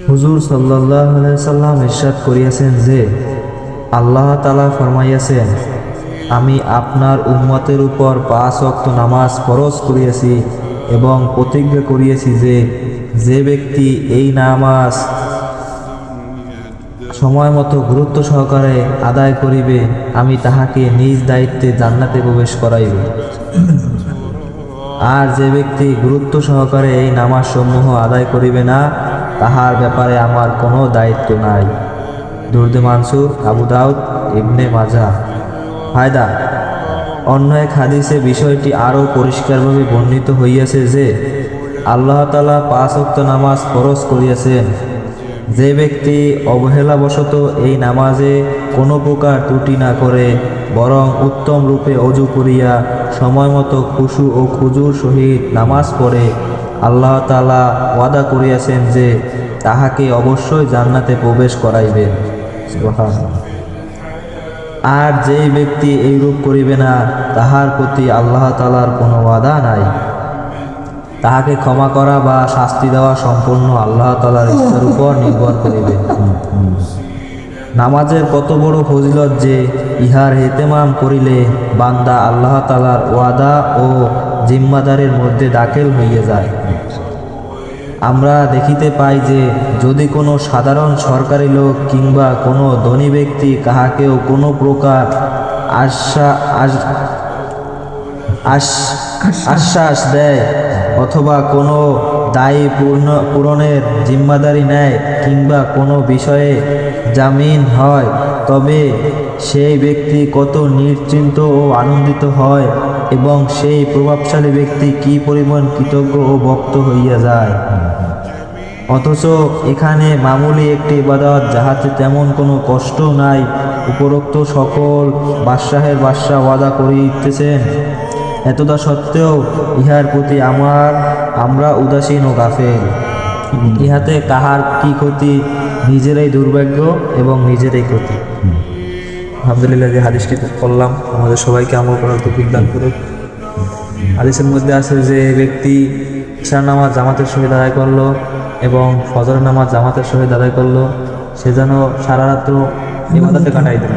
হুজুর সাল্লাল্লাহু আলাইহি সাল্লাম ইরশাদ করিয়াছেন যে আল্লাহ তাআলা ফরমাইয়াছেন, আমি আপনার উম্মতের উপর 5 ওয়াক্ত নামাজ ফরজ করিয়াছি এবং প্রতিজ্ঞা করিয়াছি যে যে ব্যক্তি এই নামাজ সময় মতো গুরুত্ব সহকারে আদায় করিবে আমি তাহাকে নিজ দায়িত্বে জান্নাতে প্রবেশ করাইব। আর যে ব্যক্তি গুরুত্ব সহকারে এই নামাজ সমূহ আদায় করিবে না তাহার ব্যাপারে আমার কোনো দায়িত্ব নাই। দুরদে মানসুর, আবু দাউদ, ইবনে মাজাহ। ফায়দা: অন্য এক হাদিসে বিষয়টি আরও পরিষ্কারভাবে বর্ণিত হইয়াছে যে আল্লাহ তাআলা 5 ওয়াক্ত নামাজ ফরজ করিয়াছেন। যে ব্যক্তি অবহেলাবশত এই নামাজে কোনো প্রকার ত্রুটি না করে বরং উত্তম রূপে অজু করিয়া সময় মতো খুশু ও খুজুর সহিত নামাজ পড়ে আল্লাহ তাআলা ওয়াদা করিয়াছেন যে তাহাকে অবশ্যই জান্নাতে প্রবেশ করাইবেন। সুবহানাল্লাহ। আর যেই ব্যক্তি এইরূপ করিবে না তাহার প্রতি আল্লাহ তাআলার কোনো ওয়াদা নাই। তাহাকে ক্ষমা করা বা শাস্তি দেওয়া সম্পূর্ণ আল্লাহ তাআলার ইচ্ছার উপর নির্ভর করিবে। নামাজের কত বড় ফজিলত যে ইহার ইহতেমাম করিলে বান্দা আল্লাহ তাআলার ওয়াদা ও জিম্মাদারির মধ্যে দাখিল হইয়া যায়। আমরা দেখিতে পাই যে যদি কোনো সাধারণ সরকারি লোক কিংবা কোনো ধনী ব্যক্তি কাহাকেও কোনো প্রকার আশ্বাস দেয় অথবা কোনো দায়ী পূরণের জিম্মাদারি নেয় কিংবা কোনো বিষয়ে জামিন হয়, তবে সেই ব্যক্তি কত নিশ্চিন্ত ও আনন্দিত হয় এবং সেই প্রভাবশালী ব্যক্তি কি পরিমাণ কৃতজ্ঞ ও ভক্ত হইয়া যায়। অথচ এখানে মামুলি একটি ইবাদত যাহাতে তেমন কোনো কষ্ট নাই, উপরোক্ত সকল বাদশাহের বাদশাহ ওয়াদা করিতেছেন, এতদা সত্ত্বেও ইহার প্রতি আমরা উদাসীন ও গাফেল। ইহাতে কাহার কি ক্ষতি? নিজেরাই দুর্ভাগ্য এবং নিজেরাই ক্ষতি। আলহামদুলিল্লাহ, যে হাদিসটি পড়লাম আমাদের সবাইকে আমল করার তৌফিক দান করুক। হাদিসের মধ্যে আছে যে ব্যক্তি ঈশার নামাজ জামাতের সহিত আদায় করলো এবং ফজরের নামাজ জামাতের সহিত আদায় করলো, সে যেন সারা রাত্র ইবাদতে কাটাই দিল।